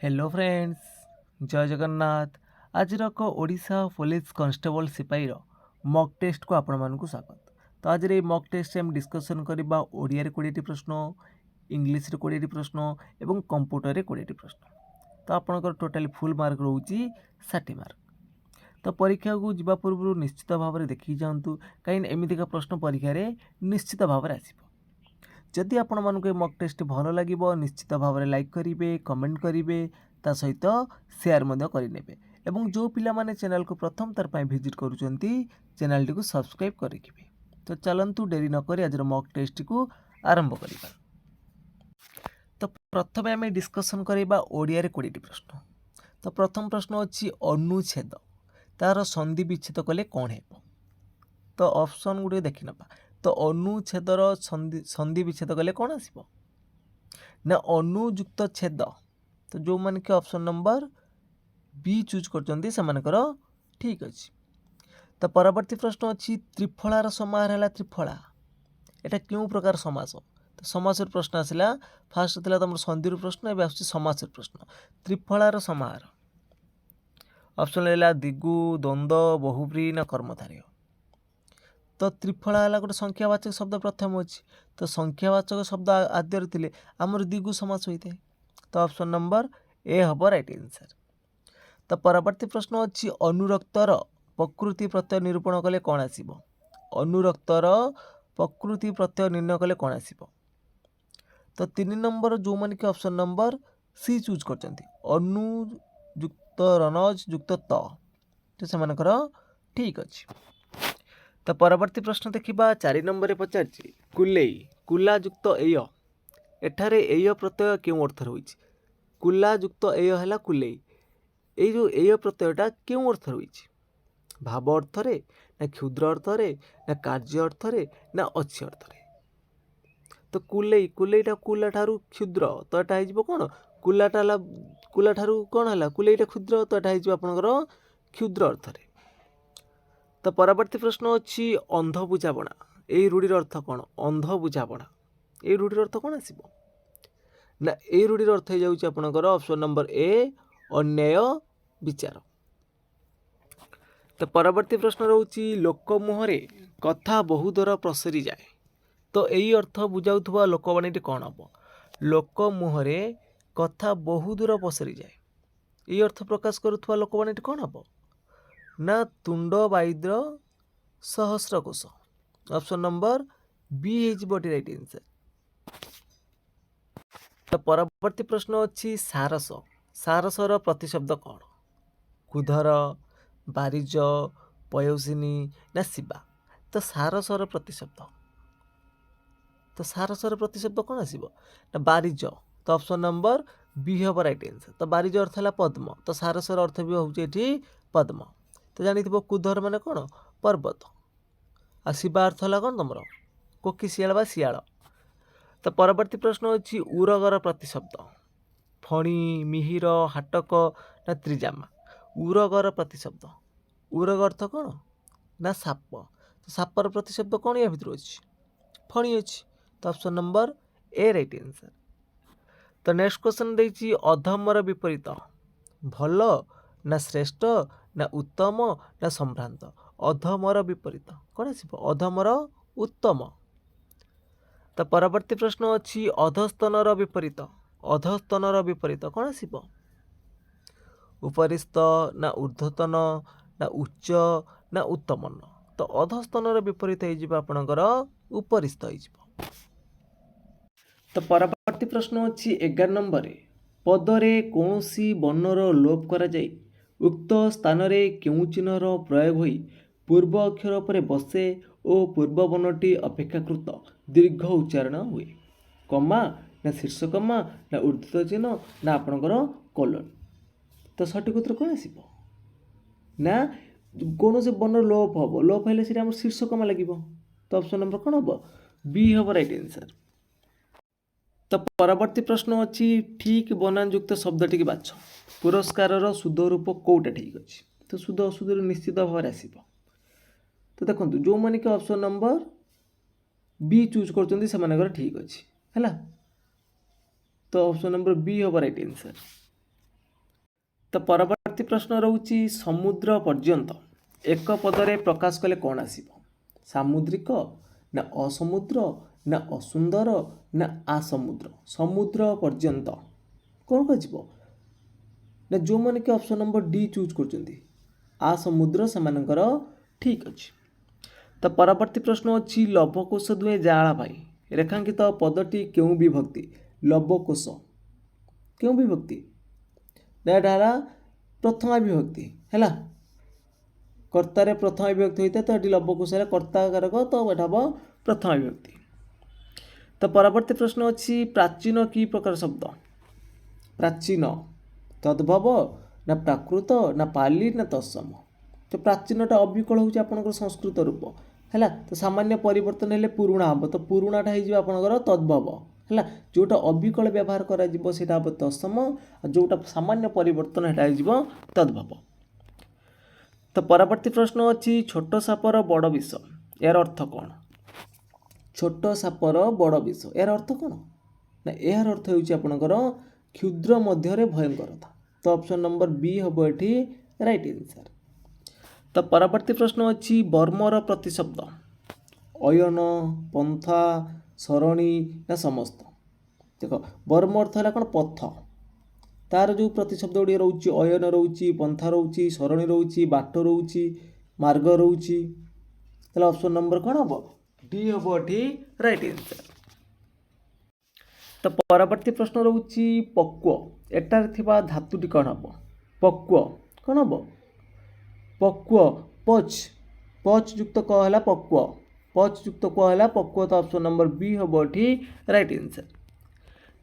Hello friends, जय जगन्नाथ। आज Odisha police constable सिपाही मॉक टेस्ट को आपण मानक स्वागत। तो आज मॉक टेस्ट हम डिस्कसन करबा ओडिया रे 20 प्रश्न, इंग्लिश रे 20 प्रश्न एवं कंप्यूटर रे 20 प्रश्न। तो आपनकर टोटल फुल मार्क रहउची 60 मार्क। तो परीक्षा को जीवा पूर्व निश्चित भाव में देखी जातु कहीं एमतीका प्रश्न परीक्षा रे निश्चित भाव में आसीबो। जदि आपण मानक मॉक टेस्ट भल लगे निश्चित भाव में लाइक करेंगे, कमेंट करेंगे, ता सहित शेयर करेंगे एवं जो पिला माने चैनल को प्रथम तार पाई विजिट करूचंती चैनल टी को सब्सक्राइब करेंगे। तो चलंतु डेरी न करी आज मॉक टेस्ट को आरंभ करिबा। तो प्रथम आम डिस्कसन करबा ओडिया रे 20 प्रश्न। तो प्रथम प्रश्न अच्छी अनुच्छेद तार संधि विच्छेद कले कौन है। तो ऑप्शन गुटे देखि नबा। तो अनुच्छेदर संधि विच्छेद कले कौन आसीबो ना अनुयुक्त छेद। तो जो मान के ऑप्शन नंबर बी चूज करचंदी सेमानकर ठीक अछि। तो परवर्ती प्रश्न अच्छी त्रिफलार समाहार है त्रिफला, एटा क्यों प्रकार समास। तो समासर प्रश्न आसला फास्ट थिला तुम संधिर प्रश्न, एबे आछि समासर प्रश्न। त्रिफलार समाहार ऑप्शन लेला दिगु, द्वंद्व, बहुब्री ना कर्मधारय। तो त्रिफला है गोटे संख्यावाचक शब्द प्रथम अच्छी। तो संख्यावाचक शब्द आद्य थे आमर दिगु समास होता है। तो ऑप्शन नंबर ए हम राइट आंसर। तो परवर्ती प्रश्न अच्छी अनुरक्तर प्रकृति प्रत्यय निरूपण कले कौन आसीबो। अनुरक्तर प्रकृति प्रत्यय निर्णय कले कौन आसीबो। तो 3 नंबर जो मान के ऑप्शन नंबर सी चूज करचंती अनुयुक्त रनज युक्त तो सेमानकर ठीक अछि। तो परवर्ती प्रश्न देखा 4 नंबर पचार कुलेई कुला युक्त एय, एठारे एय प्रत्यय क्यों अर्थ रही। कुला युक्त एय है कुलेई, ये जो एय प्रत्ययटा क्यों अर्थ रही। भाव अर्थ रे ना क्षुद्र अर्थ रे ना कार्य अर्थ रे ना अच्छी अर्थ रे। तो कुलेई कुलेईटा कुला ठारू क्षुद्र तो एटा हो कौन कुलाटा कुला ठारू कौन है कुलेईटा क्षुद्र तो एटा हो आपनकर क्षुद्र अर्थ रे। तो परवर्ती प्रश्न अच्छी अंध बुझाबणा, यही रूढ़िर अर्थ कौन। अंध बुझाबणा ये रूढ़िर अर्थ कौन आसीबो ना ये रूढ़िर अर्थ हो जाउची आपनकर ऑप्शन नंबर ए अन्याय विचार। तो परवर्ती प्रश्न रोची लोक मुहरे कथा बहु दर प्रसरी जाए। तो यही अर्थ बुझाउथुवा लोकवाणी कौन हम। लोक मुहरे कथा बहु दूर पसरी जाए, ये अर्थ प्रकाश करुथुवा लोकवाणी कौन हम ना तुंड बाइद्र सहस्रकोश। ऑप्शन नंबर बी है राइट आंसर। तो परवर्ती प्रश्न अच्छी सारस, सारसर प्रतिशब्द कौन। कुधर, बारिज, पयोसिनी ना शिवा। तो सारसर प्रतिशब्द, तो सारसर प्रतिशब्द कौन आसीबो ना बारिज। तो ऑप्शन नंबर बी हम राइट आंसर। तो बारिज अर्थ है पद्म, तो सारसर अर्थ भी होची पद्म। तो जानी कुधर माने कौन पर्वत, आ शिवा अर्थ है कौन तुम कोकी शियाल बा शियाल। तो परवर्ती प्रश्न अच्छी उरगर प्रतिशब्द फणी, मिहिर, हाटक ना त्रिजामा। उरगर प्रतिशब्द, उरग अर्थ कौन ना साप। तो सापर प्रतिशब्द कौन या भितर अच्छी फणी अच्छी। तो option number A right answer. तो नेक्स्ट क्वेश्चन देखिए अधमर विपरीत भल ना श्रेष्ठ ना उत्तम ना संभ्रांत। अधमर विपरीत कौन आसीबो अधमर उत्तम। तो परवर्ती प्रश्न अच्छी अधस्तनर विपरीत, अधस्तनर विपरीत कौन आसीबो उपरिस्थ ना ऊर्ध्वतन ना उच्च ना उत्तमन। तो अधस्तनर विपरीत हो आपणकर उपरिस्थ हो। तो परवर्ती प्रश्न अच्छी 11 नंबर पदरे कौन सी वर्णर लोप करा जाए उक्त स्थान रे क्यों चिन्हर प्रयोग होई पूर्व अक्षर पर बसे और पूर्व वर्णटी अपेक्षाकृत दीर्घ उच्चारण हुए। कमा ना शीर्षकमा ना ऊर्ध्व चिन्ह ना आपणकर कोलन। तो सठिक उत्तर कौन आसीबो ना कौन से वर्ण लोप हम, लोप हेले से शीर्षकमा लगे। तो ऑप्शन नंबर कौन हम बी हम राइट आंसर। तो परवर्ती प्रश्न अच्छी ठीक बनान युक्त शब्द टी बाछ। पुरस्कार शुद्ध रूप कौटा ठीक अच्छे। तो शुद्ध अशुद्ध निश्चित भाव में आसब। तो देखो जो मैंने कि ऑप्शन नंबर बी चूज कर ठीक अच्छे है। तो ऑप्शन नंबर बी हम राइट आंसर। तो परवर्ती प्रश्न रोची समुद्र पर्यंत एक पदरे प्रकाश कले कौन आसीबो सामुद्रिक ना असमुद्र ना असुंदर ना आसमुद्र समुद्र पर्यंत कौन कह ना जो मैंने कि ऑप्शन नंबर डी चूज कर आसमुद्र सेमानकर ठीक अच्छे। तो परवर्ती प्रश्न अच्छी लवकोश दुहे जाड़ा भाई रेखांकित पदटी क्यों विभक्ति लवकोश क्यों विभक्ति ना प्रथमा विभक्ति है कर्तारे प्रथमा विभक्ति होता है तो ये लवकोश कर्ता कारक तो ये हम प्रथमा विभक्ति। तो परवर्ती प्रश्न अच्छी प्राचीन की प्रकार शब्द प्राचीन तद्भव ना प्राकृत ना पाली ना तत्सम तो प्राचीनटा अविकल होची आपनकर संस्कृत रूप है तो सामान्य परिवर्तन हेले पुराणा हम तो पुराणाटा हो आपनकर तद्भव है जोटा अविकल व्यवहार करा जीवो सेटा हम तत्सम जोटा सामान्य परिवर्तन हेटा हो तद्भव। तो परवर्ती प्रश्न अच्छी छोट सापर बड़ विष यार अर्थ कौन छोट सापर बड़ विष यार अर्थ कौन ना यार अर्थ होकर क्षुद्र मध्य भयंकरता तो ऑप्शन नंबर बी हम ये राइट आंसर। तो परवर्ती प्रश्न अच्छी वर्मर प्रतिशब्द अयन पंथा सरणी ना समस्त देख वर्म अर्थ है कौन पथ तार जो प्रतिशब्द गुड़ी रोचे अयन रोची पंथा रोची सरणी रोची बाट रोची मार्ग रोची ताहले ऑप्शन नंबर कौन हम डी हम ये राइट आंसर। तो परवर्ती प्रश्न रोची पक्व एटार थिबा धातुटी कौन हम पक्व कौन हम पक्व पच पच युक्त क है पक्व पच युक्त क है पक्व तो ऑप्शन नंबर बी हम ये राइट आंसर।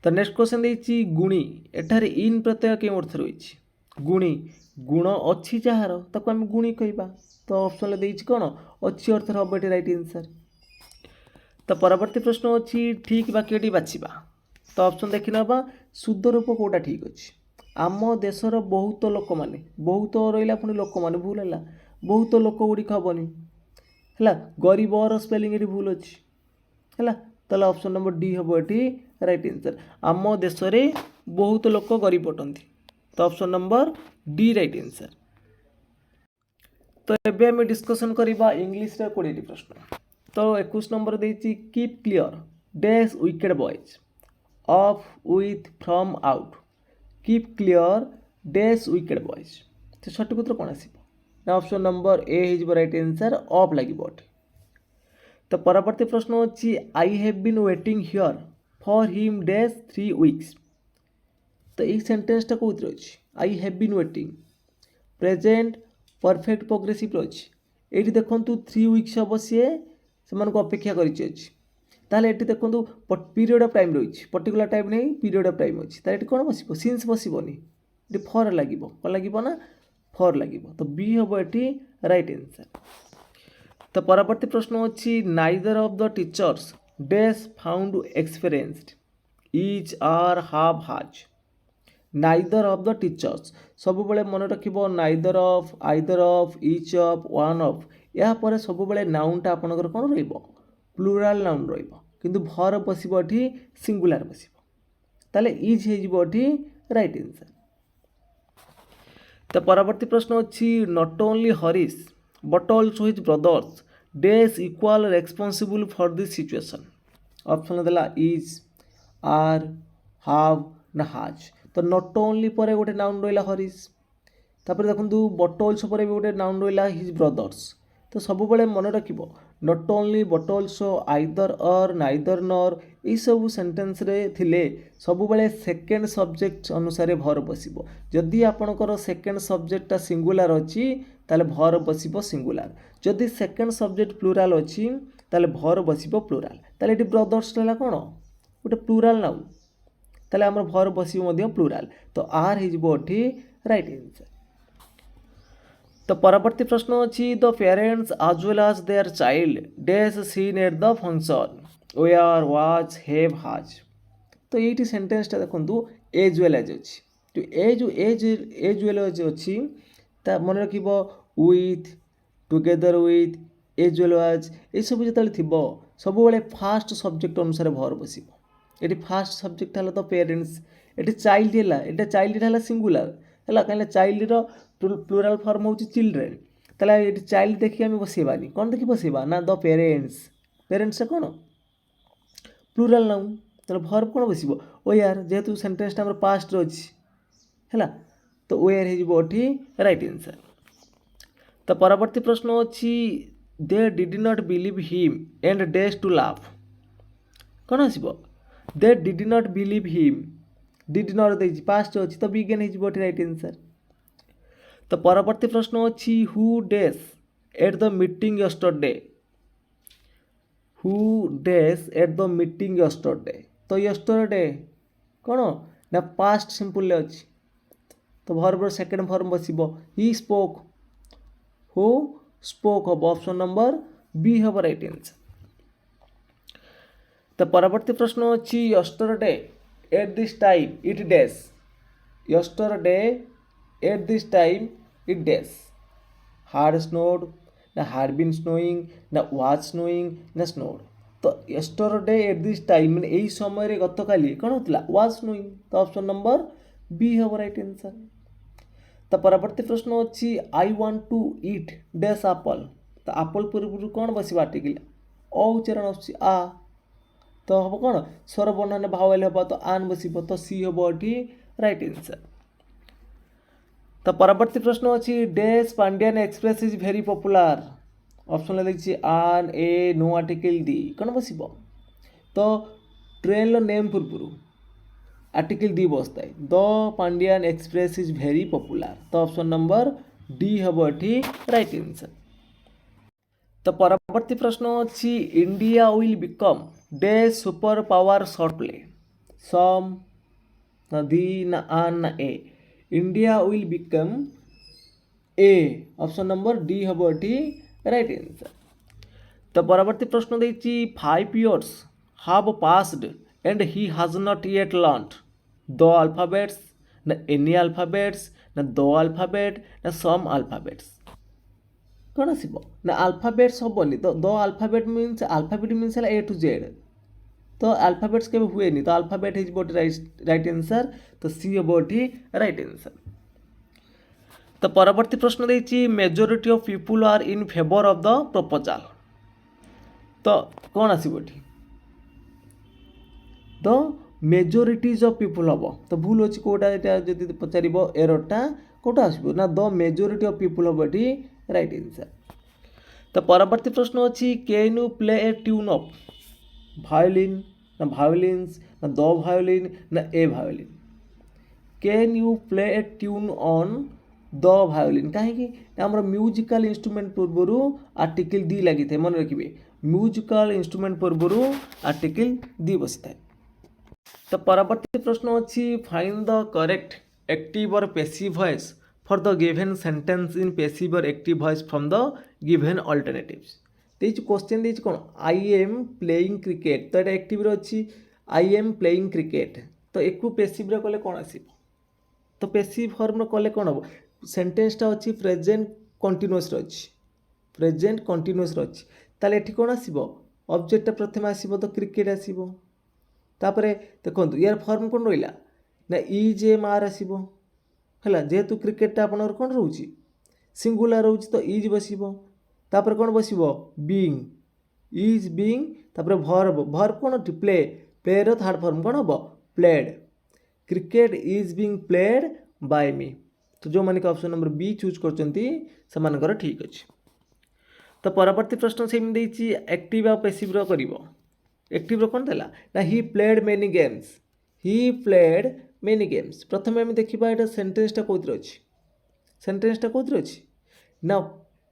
तो नेक्स्ट क्वेश्चन देछि गुणी एठारे इन प्रत्यय के अर्थ रही गुणी गुण अच्छी जार ताको आम गुणी कहबा तो ऑप्शन देछि कौन अच्छी अर्थ हम ये राइट आंसर। तो परवर्ती प्रश्न अच्छी ठीक वाक्यटी बाछिबा तो ऑप्शन देखि नबा शुद्ध रूप कोटा ठीक अच्छी आम देशर बहुत लोक मैंने बहुत रहा पुणी लोक मैंने भूल है बहुत लोक गुड़िक हेनी है गरीबर स्पेलिंग ये भूल अच्छी है ताहले ऑप्शन नंबर डी हम ये राइट आंसर आम देश में बहुत लोक गरीब अटंती तो option number D right answer. तो एबे आम डिस्कसन करवा इंग्लिश 20 प्रश्न तो 21 नंबर देछि keep clear dash wicket boys off with from out keep clear dash wicket boys तो सठिक उत्तर कौन आसो ऑप्शन नंबर ए हो राइट आंसर ऑफ लगे। तो परवर्ती प्रश्न अच्छी I have been waiting here for him dash 3 weeks तो ये सेंटेंसटा कौन अच्छी I have been waiting present perfect progressive अच्छी ये देखूँ 3 वीक्स हम सी से अपेक्षा कर देखो पीरियड ऑफ टाइम रही पर्टिकुलर टाइम नहीं पीरियड ऑफ टाइम अच्छी ये कौन बस सिंस बसबनी ये फर लगे कौन लगे ना फर लगे तो बी हम ये राइट आंसर। तो परवर्ती प्रश्न अच्छी neither of the teachers dash found experienced is are have has neither of the teachers सब बेले मन रख neither of either of each of one of या पर सब बेले नाउनटा आपनकर कौन रहिबो प्लूराल नाउन रहिबो किंतु भर बसिबो एठी सिंगुलर बसिबो ताले इज हेजिबो एठी राइट आंसर। तो परवर्ती प्रश्न अच्छी not only Harish but also his brothers dash equal responsible for this situation option देला इज आर हाव ना हाज तो नॉट ओनली पर गोटे नाउन रहा हरीश तापर देखो बट ऑल्सो पर भी गोटे नाउन रहा हिज ब्रदर्स तो सब बेले मन रख not only but also either और नाइदर नर यही सब सेंटेंस रे थिले सब बेले सेकेंड सब्जेक्ट अनुसार भर बसिबो जदि आपणकर सेकेंड सब्जेक्टटा सिंगुलर अच्छी ताले भर बसिबो सिंगुलर जदि सेकेंड सब्जेक्ट प्लूराल अच्छी ताले भर बसिबो प्लूराल ताले एटी ब्रदर्स रहा कौन गोटे प्लूराल नाउन ताले आमर भर बसिबो मध्य प्लूराल तो आर हिजबो एठी राइट आंसर। तो परवर्ती प्रश्न अच्छी the parents as well as their child dash seen at the function were was have has तो ये सेंटेंसटा देखो एज वेल एज अच्छी तो एज वेल एज अच्छी मन रख with together with as well as ये सब जो सब बेले फास्ट सब्जेक्ट अनुसार भर बस ये फास्ट सब्जेक्ट है तो पेरेंट्स ये चाइल्ड है चाइल्ड है सिंगुलर है कहीं चाइल्ड प्लूराल फॉर्म हो चिल्ड्रेन ताले ये चाइल्ड देखिए आम बसैबानी कौन देखिए बसैबा ना द पेरेन्ट्स पेरेन्ट्स कौन प्लूराल नाउन ताले वर्ब कौन बस ओआर जेहेतु सेंटेंसटा आम पास्ट अच्छी है तो ओआर हो राइट आंसर। तो परवर्ती प्रश्न अच्छी they did not believe him and dash to laugh कौन आसो they did not believe him did not they past अच्छी तो बिगेन हो राइट आंसर। तो परवर्ती प्रश्न अच्छी who days at the meeting yesterday who days at the meeting yesterday तो यस्टरडे कौन ना पास्ट सिंपल अच्छी तो वर्ब सेकेंड फॉर्म बस ही स्पोक हु स्पोक हम ऑप्शन नंबर बी हम राइट आंसर। तो परवर्ती प्रश्न अच्छी yesterday at this time it days yesterday at this time it days had snowed ना हार्ड बीन स्नोइंग ना वाज स्नोइंग ना स्नोड तो यस्टरडे एट दिस टाइम मैंने यही समय गत काली कौन होता वाज स्नोइंग तो ऑप्शन नंबर बी हम राइट आंसर। तो परवर्ती प्रश्न अच्छी I want to eat dash apple तो एप्पल पूर्व कौन बस आर्टिकल अ उच्चारण आ तो हम कौन स्वर बर्णन भावेल हम तो आन बस तो सी हम ये राइट आंसर। तो परवर्ती प्रश्न अच्छी dash Pandyan Express is very popular option देखिए आन ए नो आर्टिकल दी कौन बस तो ट्रेन नेम पूर्व आर्टिकल दी बसता है the Pandyan Express is very popular तो ऑप्शन नंबर डी हम ये राइट आंसर। तो परवर्ती प्रश्न अच्छी India will become the super power shortly some ना दी ना आन ना a India will become a option number D हम ये राइट आंसर। तो परवर्ती प्रश्न देखिए 5 years have passed and he has not yet learned the alphabets ना any alphabets ना the alphabet ना some alphabets कौन आसो ना alphabets हेनी तो the alphabet means A to Z तो alphabets के हुए तो alphabet हो राइट आंसर तो सी हम ये राइट आंसर। तो परवर्ती प्रश्न देखिए majority of people are in favour of the proposal तो कौन आसो द मेजोरिटीज ऑफ पीपुल हम तो भूल अच्छी कौटा जो पचार एरटा कौटा आसो ना द मेजोरिटी ऑफ पीपुल हम ये राइट आंसर। तो परवर्ती प्रश्न अच्छी can you play a tune of violin ना भायोलिन्स ना द भायोलिन ना a violin can you play a tune on the violin कहीं आम म्यूजिकल इंस्ट्रुमेंट पूर्वर आर्टिकल दी लगी था मन रखिए म्यूजिकल इंस्ट्रुमेंट पूर्वर आर्टिकल दी बसी था। तो परवर्ती प्रश्न अच्छी find the correct active or passive voice for the given sentence in passive or active voice from the given alternatives देखिए क्वेश्चन देखिए कौन आई एम प्लेइंग क्रिकेट तो ये एक्टिव अच्छी आई एम प्लेइंग क्रिकेट तो एक पैसिव कले कौन आस तो पैसिव फॉर्म कले कौन हम सेंटेंसटा अच्छी प्रेजेंट कंटिन्यूअस अच्छी प्रेजेंट कंटिन्यूअस अच्छी ताले एठी कौन आसो ऑब्जेक्ट प्रथम आसो तो क्रिकेट आसो तापर देखो यार फॉर्म कौन रहा ना इज एम आर आसो है जेहेतु क्रिकेटा आप कौन रोचे सिंगुलर रोचे तो इज बस तापर कौन बस बीइंग इज बीइंग तापर भर्ब भर्ब कौन प्ले प्ले रो थर्ड फॉर्म कौन हम played cricket is being played by me तो जो मैंने ऑप्शन नंबर बी चूज कर ठीक अच्छे। तो परवर्ती प्रश्न से एक्टिव आ पैसिव एक्टिव कौन देला ना ही प्लेड मेनी गेम्स ही प्लेड मेनी गेम्स प्रथम आम देखा यहाँ सेंटेंसटा कौन अच्छी सेंटेंसटा कौन अच्छी ना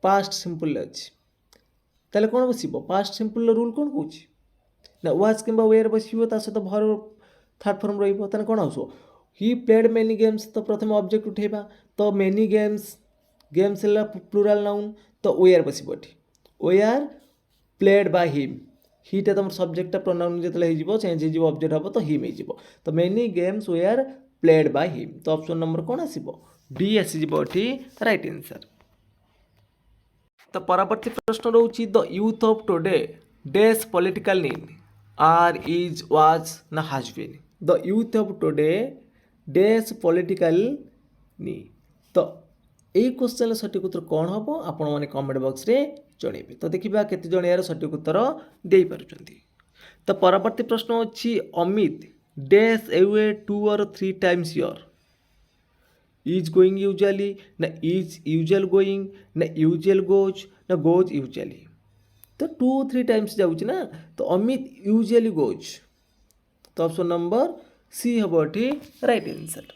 पास्ट सिंपल अच्छी ताले कौन बस पास्ट सिंपल रूल कौन कौन ना वाज कि वेयर बस सहित भर थर्ड फॉर्म रही कौन आस ही प्लेड मेनी गेम्स तो प्रथम ऑब्जेक्ट उठेबा तो मेनी गेम्स गेम्स है प्लूराल नाउन तो वेयर बस वेयर प्लेड बाय हिम हीटा तुम सब्जेक्टा प्रोनाउन जो चेंज हो ऑब्जेक्ट हम तो हिम हो तो many games were played by him तो ऑप्शन नंबर कौन आसो डी आसीजी राइट आंसर। तो परवर्ती प्रश्न रोचे the youth of today days political need are is was ना has been the youth of today days political need तो यही क्वेश्चन सठिक उत्तर कौन हम आपण मैंने कमेंट बॉक्स रे जनइबे। तो देखा केते जण यार सठिक उत्तर दे पारुछंती। तो परवर्ती प्रश्न अच्छी Amit dash away 2 or 3 times year is going usually ना इज यूजुअल गोइंग ना यूजुअल गोज ना गोज यूजुअली। तो 2-3 टाइम्स जाऊँ ना तो अमित यूजुअली गोज। तो ऑप्शन नंबर सी हम ये राइट आंसर।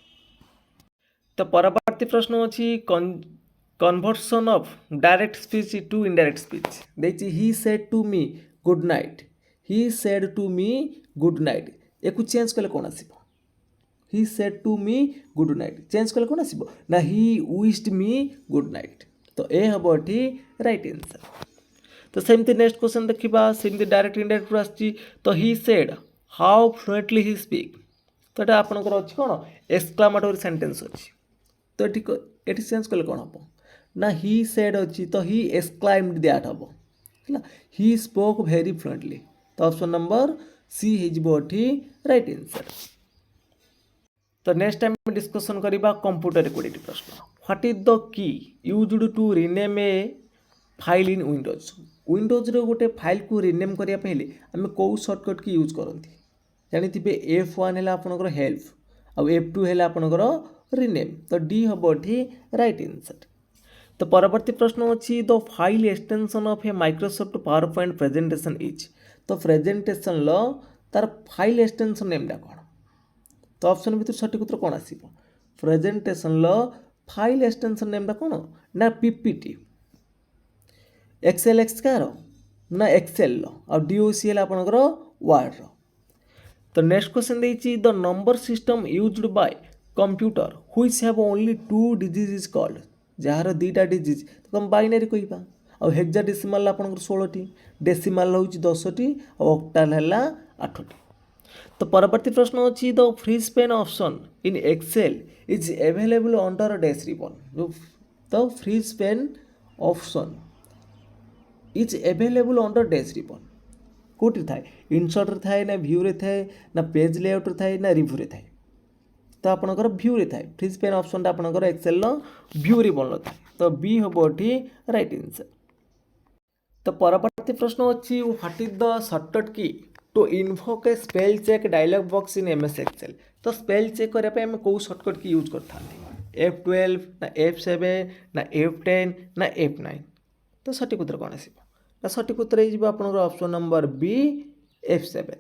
तो परवर्ती प्रश्न अच्छी conversion of direct speech to indirect speech देखिए he said to me good night he said to me good night या चेंज कले कौन आसो he said to me good night change कले कौन आसो ना he wished me good night. तो ए हम ये राइट आंसर। तो सेमती नेक्स्ट क्वेश्चन देखा सेमती डायरेक्ट इनडायरेक्ट आसी। तो he said how fluently he speak. तो ये आपंकर अच्छी कौन एक्सक्लामेटरी सेंटेंस अच्छी। तो ये चेंज कले कौन हम ना ही सेड अच्छी तो ही एक्सक्लाइम्ड दैट हम है ही स्पोक वेरी फ्लुएंटली। तो ऑप्शन नंबर सी हो राइट आंसर। तो नेक्स्ट टाइम डिस्कसन करवा कंप्यूटर 20 प्रश्न। What is the key used to rename a file in Windows. Windows रो गोटे फाइल को रिनेम करने पहले आम कौ सर्टकट की यूज करती जानी F1 है आपंकर हेल्प आउ F2 है आपंकर रिनेम। तो डी हम ये राइट आंसर। तो परवर्ती प्रश्न अच्छी the file extension of A Microsoft power point presentation is. तो प्रेजेंटेशन तार फाइल एक्सटेंशन नेमटा कौन। तो ऑप्शन भर सठिक उत्तर कौन आसो प्रेजेंटेशन फाइल एक्सटेंशन नेमटा कौन ना पीपीटी एक्सेल एक्स कार ना एक्सेल आ डीओसीएल आपंकर वार्ड। तो नेक्स्ट क्वेश्चन देखिए the number system used by computer which have only 2 digit is called. जार 2टा डिजिट तो हम बाइनरी कहवा आ हेक्साडेसिमाल आपंकर 16टी डेसिमाल हूँ 10टी और ऑक्टाल है 8टी। तो परवर्ती प्रश्न अच्छी the freeze pane option in Excel is available under dash ribbon. तो freeze pane option is available under dash ribbon कौटी थाए इनसर्ट थाए ना व्यू रे थाए ना पेज लेआउट थाए ना रिव्यू रे थाए। तो आपंकर व्यू रे थाए फ्री स्पेन ऑप्शन आपंकर एक्सेल व्यू रिबन थाए। तो बी हम ये राइट आंसर। तो परवर्ती प्रश्न अच्छी what is the shortcut key to invoke a spell check dialog box in MS Excel. तो स्पेल चेक करने आम कौ शॉर्टकट की यूज करता F12 ना F7 ना F10 ना F9। तो सठिक उत्तर कौन आसो सठिक उत्तर हो ऑप्शन नंबर बी F7।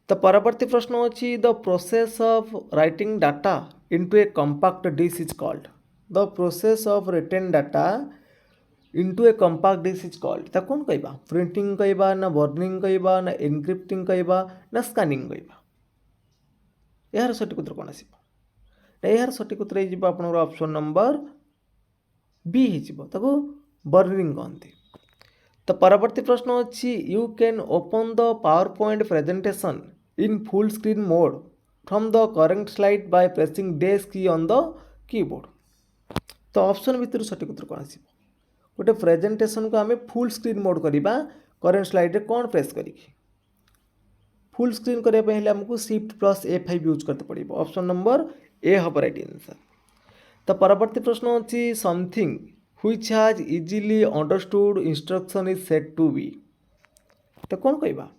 तो परवर्ती प्रश्न अच्छी the process of writing data into a compact disc is called. The process of written data into a compact disc is called. ता कौन कहवा प्रिंटिंग कहवा ना बर्निंग कहवा ना एनक्रिप्टिंग कहवा ना स्कानिंग कहवा। यार सठिक उत्तर कौन आसो यार सठिक उत्तर हो ऑप्शन नंबर बी हो बर्निंग कहते। तो परवर्ती प्रश्न अच्छी you can open the power point presentation in full screen mode from the current slide by pressing dash की ऑन द कीबोर्ड। तो ऑप्शन भितर सठिक उत्तर कौन आसो गोटे प्रेजेंटेशन को आम फुल स्क्रीन मोड करवा करेंट स्लाइड रे कौन प्रेस करी फुल स्क्रीन करने आमको Shift+F5 यूज करते पड़ो। ऑप्शन नंबर ए हम राइट आंसर। तो परवर्ती प्रश्न अच्छी something which has easily understood instruction is set to be. तो कौन कहवा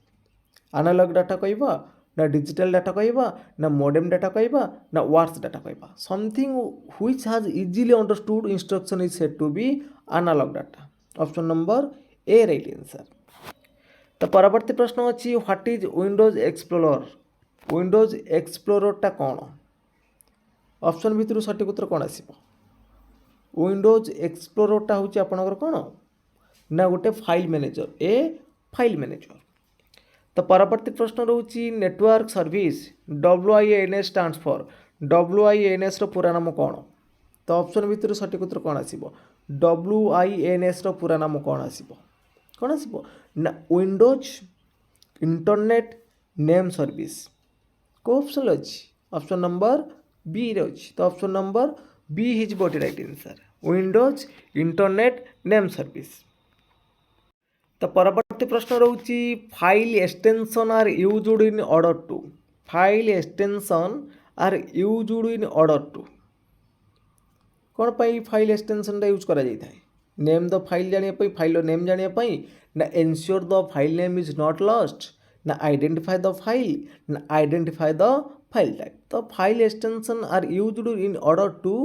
एनालॉग डाटा कहवा ना डिजिटल डाटा कहवा ना मॉडेम डाटा कहवा ना वाट्स डाटा कहवा। Something which has easily understood instruction is set to be analog data. Option number A right answer. तो परवर्ती प्रश्न अच्छी what is Windows Explorer. Windows एक्सप्लोररटा कौन ऑप्शन भितर सठिक उत्तर कौन आसो विंडोज एक्सप्लोररटा हूँ आपंकर कौन ना गोटे file manager a file manager. तो परवर्ती प्रश्न रोची network service WINS stands for WINS पूरा नाम कौन। तो ऑप्शन भितर सठिक उत्तर कौन आसो WINS पूरा नाम कौन आसो ना विंडोज इंटरनेट नेम सर्विस। को ऑप्शन अच्छी ऑप्शन नंबर बी रे अच्छी। तो option number B is right answer Windows Internet name service. तो परवर्ती प्रश्न रोची file extension are used in order to. File extension are used in order to कौन पाई फाइल एक्सटेंशन यूज करा जाई थाए नेम द फाइल जानिया पई फाइल नेम जानिया पई ना ensure the file name is not lost ना आइडेंटिफाई द फाइल ना आइडेंटिफाई द फाइल टाइप तो file extension are used in order to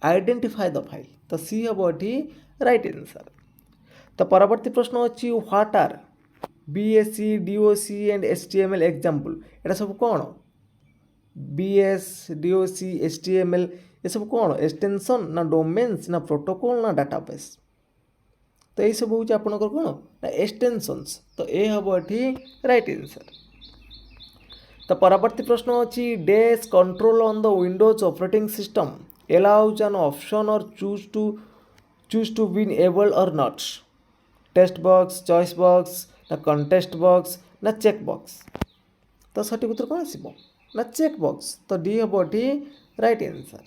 identify the file तो सी हम ये राइट आंसर। तो परवर्ती प्रश्न अच्छी what are BSC DOC and HTML example एटा सब कौन बीएस डीओसी एचटीएमएल ये सब कौन एक्सटेंशन ना डोमेन्स ना प्रोटोकॉल ना डाटाबेस तो ये सब हूँ आपंकर कौन ना एक्सटेंशंस तो ये हम ये राइट आंसर। तो परवर्ती प्रश्न अच्छी dash control on the Windows operating system allows an option or choose to be enabled or not test box choice box ना कंटेस्ट बॉक्स ना चेक बॉक्स तो सठिक उत्तर कौन आसो ना चेक बॉक्स तो डी हम ये राइट आंसर।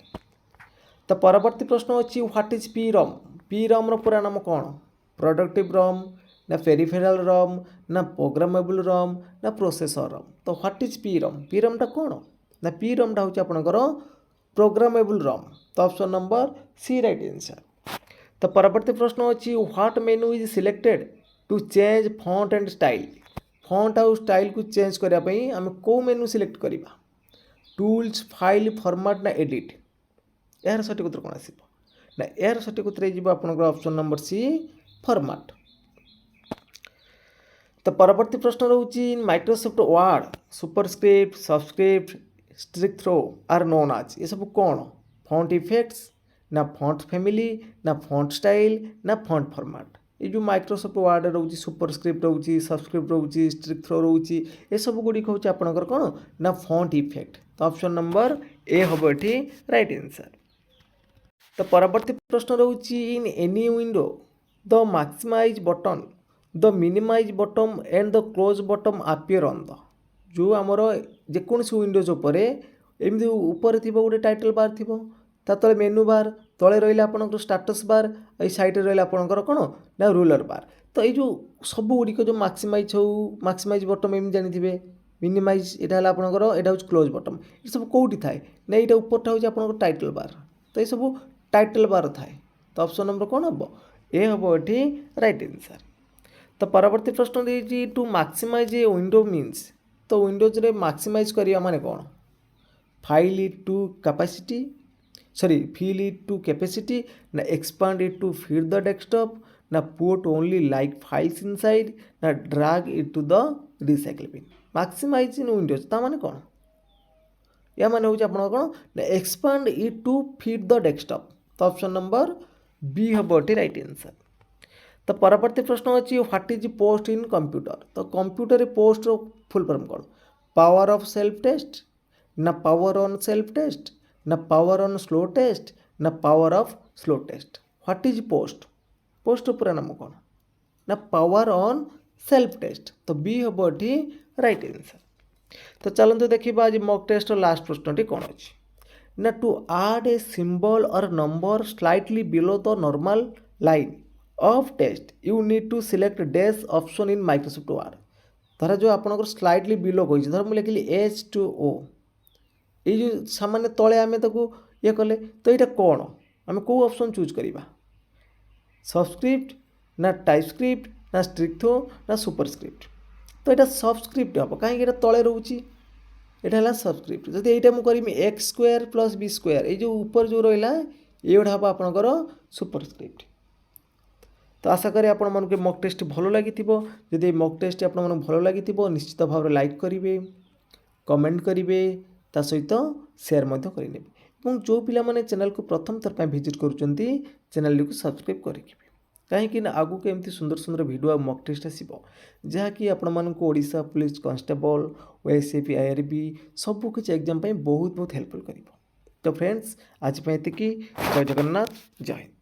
तो परवर्ती प्रश्न अच्छी व्हाट इज पी रम पूरा नाम कौन प्रोडक्टिव रम ना पेरिफेराल रम ना प्रोग्रामेबल रम ना प्रोसेसर रम तो व्हाट इज पी रमटा कौन ना पी रमटा हूँ आपंकर प्रोग्रामेबल रम तो option number C right answer. तो परवर्ती प्रश्न अच्छी what menu is selected to change font and style font आउ स्टाइल को चेंज करने आम कौ मेनू सिलेक्ट करवा टूल्स फाइल फॉर्मेट ना एडिट यार सठिक उत्तर कौन आसो ना यार सठिक उत्तर आपंकर ऑप्शन नंबर सी फॉर्मेट। तो परवर्ती प्रश्न रोचे in Microsoft Word superscript subscript strike through are known as ये सब कौन फॉन्ट इफेक्ट्स ना फॉन्ट फैमिली ना फॉन्ट स्टाइल ना फॉन्ट फॉर्मेट ये जो माइक्रोसॉफ्ट वर्ड रोचे सुपरस्क्रिप्ट रोचे सबस्क्रिप्ट रोचे स्ट्रिक थ्रो रोचे ये सब गुड़िक हूँ आपंकर कौन ना फॉन्ट इफेक्ट तो ऑप्शन नंबर ए हम ये राइट आंसर। तो परवर्ती प्रश्न रोचे in any window the maximize button the minimize button and the close button appear on the जो आमर जेकोसी विंडोज उपर एमती ऊपर थी गोटे टाइटल बार थी तले मेनू बार तले रहा आपंकर स्टाटस बार ये सैड रहा आपंकर कौन ना रूलर बार तो ये जो सब गुड़िक जो मैक्सिमाइज बटन एम जानी मिनिमाइज यहाँ आपंकर यहाँ हूँ क्लोज बटन ये सब कौटी थाए ना यहाँ ऊपरटा हूँ आपंकर टाइटल बार तो ये सब टाइटल बार थाए तो ऑप्शन नंबर कौन हम ये हम ये राइट आंसर। तो परवर्ती प्रश्न देखिए to maximize a window means तो विंडोज रे मैक्सिमाइज करिया माने कौन fill it to capacity fill it to capacity ना expand it to fit the desktop ना put only like files inside ना drag it to the recycle bin maximize in Windows ता माने कौन या माने हूँ आप कौन ना expand it to fit the desktop तो ऑप्शन नंबर बी हम ये राइट आंसर। तो परवर्ती प्रश्न अच्छी what is POST in computer तो कंप्यूटर पोस्ट फुल फॉर्म कौन पावर ऑफ सेल्फ टेस्ट ना पावर ऑन सेल्फ टेस्ट ना पावर ऑन स्लो टेस्ट ना power off slow test what is POST पूरा नाम कौन ना पावर ऑन सेल्फ टेस्ट तो बी हम ये राइट आंसर। तो चलते देखा आज मॉक टेस्ट लास्ट प्रश्नटी कौन अच्छी ना to add a symbol or number slightly below the normal line of text you need to select dash option in Microsoft Word धर जो आपंकर स्लाइटली बिलो कही धर मुझे लिखिली H2O ये जो सामान्य तले आम ये कले तो यहाँ कौन आम कौ ऑप्शन चूज करवा सबस्क्रिप्ट ना टाइपस्क्रिप्ट ना स्ट्रिक्थो ना सुपरस्क्रिप्ट तो यहाँ सबस्क्रिप्ट हम कहीं तले रोचे यहाँ सबस्क्रिप्ट जब यहाँ मुझे X square plus B square ये जो ऊपर जो रहा ये हम आपंकर सुपरस्क्रिप्ट। तो आशा करें आपण मन के मॉक टेस्ट भल लगी जदि मॉक टेस्ट आप भल लगी निश्चित भाव लाइक करेंगे कमेंट करेंगे ता सहित शेयर करेंगे और जो पिला माने चैनल को प्रथम थर पर विजिट करुँच चैनल को सब्सक्राइब करेंगे कहीं आगू को एमती सुंदर सुंदर वीडियो और मॉक टेस्ट आसो जहाँकि आपड़ा पुलिस कांस्टेबल ओएसएपी आईआरबी सबू किसी एग्जाम बहुत बहुत हेल्पफुल कर। तो फ्रेंड्स आज ये जय जगन्नाथ जय हिंद।